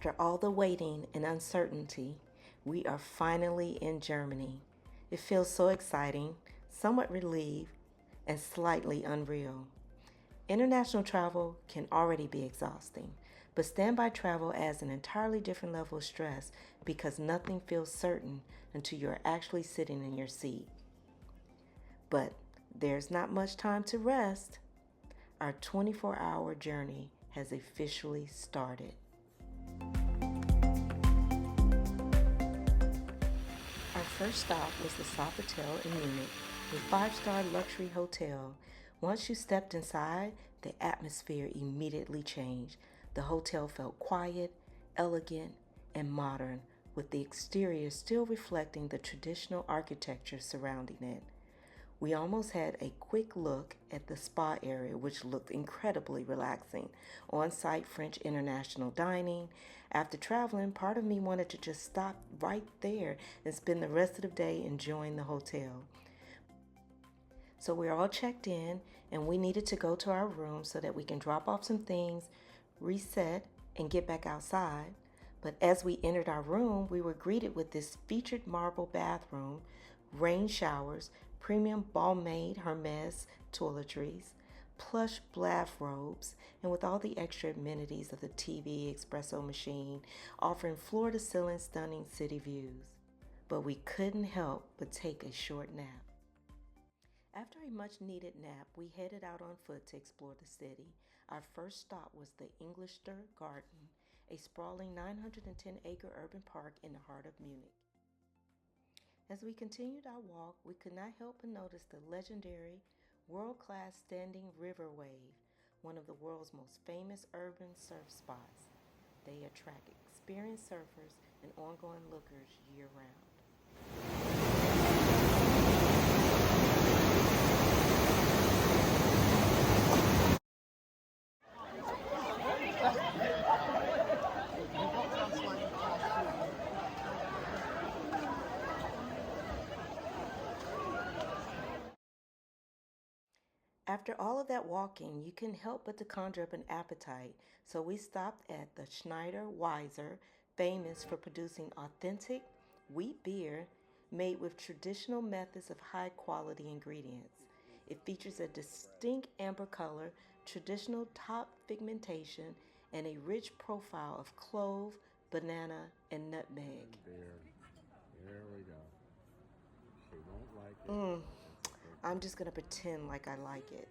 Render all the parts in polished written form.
After all the waiting and uncertainty, we are finally in Germany. It feels so exciting, somewhat relieved, and slightly unreal. International travel can already be exhausting, but standby travel adds an entirely different level of stress because nothing feels certain until you're actually sitting in your seat. But there's not much time to rest. Our 24-hour journey has officially started. Our first stop was the Sofitel in Munich, a five-star luxury hotel. Once you stepped inside, the atmosphere immediately changed. The hotel felt quiet, elegant, and modern, with the exterior still reflecting the traditional architecture surrounding it. We almost had a quick look at the spa area, which looked incredibly relaxing. On-site French international dining. After traveling, part of me wanted to just stop right there and spend the rest of the day enjoying the hotel. So we're all checked in, and we needed to go to our room so that we can drop off some things, reset, and get back outside. But as we entered our room, we were greeted with this featured marble bathroom, rain showers, premium Balmain Hermes toiletries, plush bath robes, and with all the extra amenities of the TV espresso machine, offering floor-to-ceiling stunning city views. But we couldn't help but take a short nap. After a much-needed nap, we headed out on foot to explore the city. Our first stop was the Englister Garden, a sprawling 910-acre urban park in the heart of Munich. As we continued our walk, we could not help but notice the legendary, world-class standing river wave, one of the world's most famous urban surf spots. They attract experienced surfers and ongoing lookers year-round. After all of that walking, you couldn't help but to conjure up an appetite, so we stopped at the Schneider Weiser, famous for producing authentic wheat beer made with traditional methods of high quality ingredients. It features a distinct amber color, traditional top pigmentation, and a rich profile of clove, banana, and nutmeg. There we go. She won't like it. Mm, I'm just gonna pretend like I like it.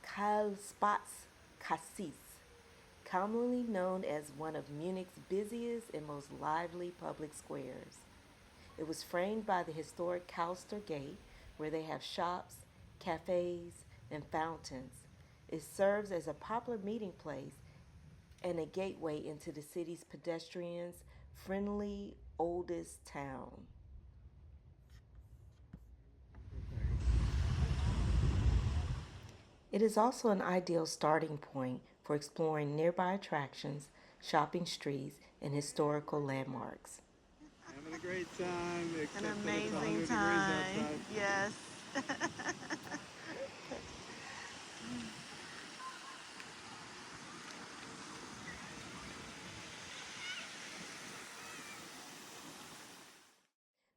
Karlspatz Cassis, commonly known as one of Munich's busiest and most lively public squares. It was framed by the historic Kauster Gate, where they have shops, cafes, and fountains. It serves as a popular meeting place and a gateway into the city's pedestrians friendly oldest town. It is also an ideal starting point for exploring nearby attractions, shopping streets, and historical landmarks. Having a great time, An except that it's amazing 100 degrees time. outside. Yes.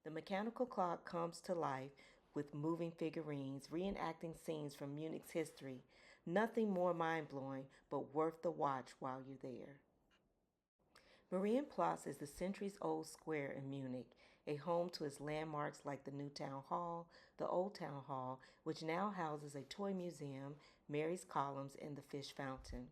The mechanical clock comes to life with moving figurines reenacting scenes from Munich's history. Nothing more mind blowing, but worth the watch while you're there. Marienplatz is the centuries old square in Munich, a home to its landmarks like the new town hall, the old town hall, which now houses a toy museum, Mary's columns, and the fish fountain.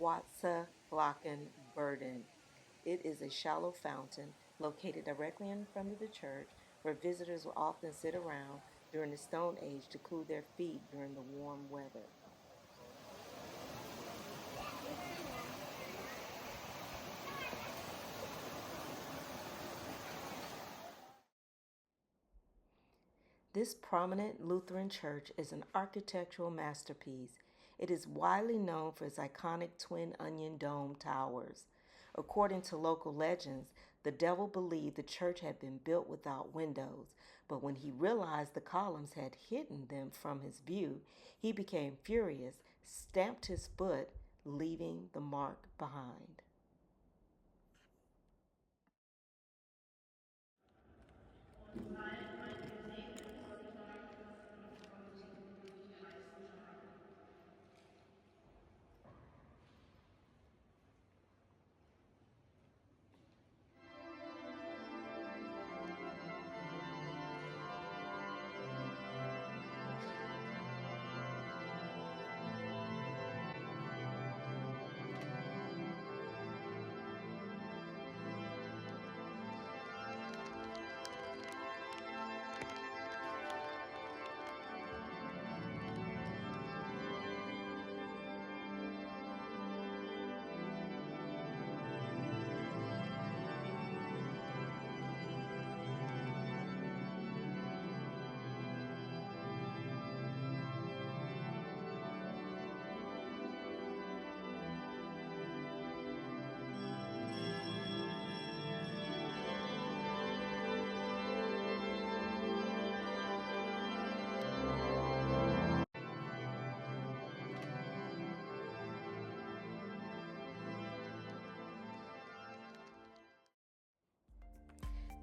Wasserlachen Burden. It is a shallow fountain located directly in front of the church where visitors will often sit around during the Stone Age to cool their feet during the warm weather. This prominent Lutheran church is an architectural masterpiece. It is widely known for its iconic twin onion dome towers. According to local legends, the devil believed the church had been built without windows, but when he realized the columns had hidden them from his view, he became furious, stamped his foot, leaving the mark behind. Nein, meine gesegnete Sonntag ist und kommt durch die heißen Tage.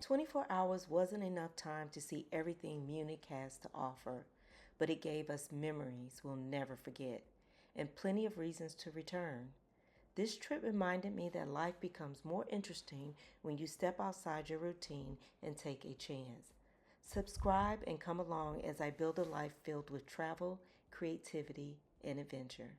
24 hours wasn't enough time to see everything Munich has to offer, but it gave us memories we'll never forget and plenty of reasons to return. This trip reminded me that life becomes more interesting when you step outside your routine and take a chance. Subscribe and come along as I build a life filled with travel, creativity, and adventure.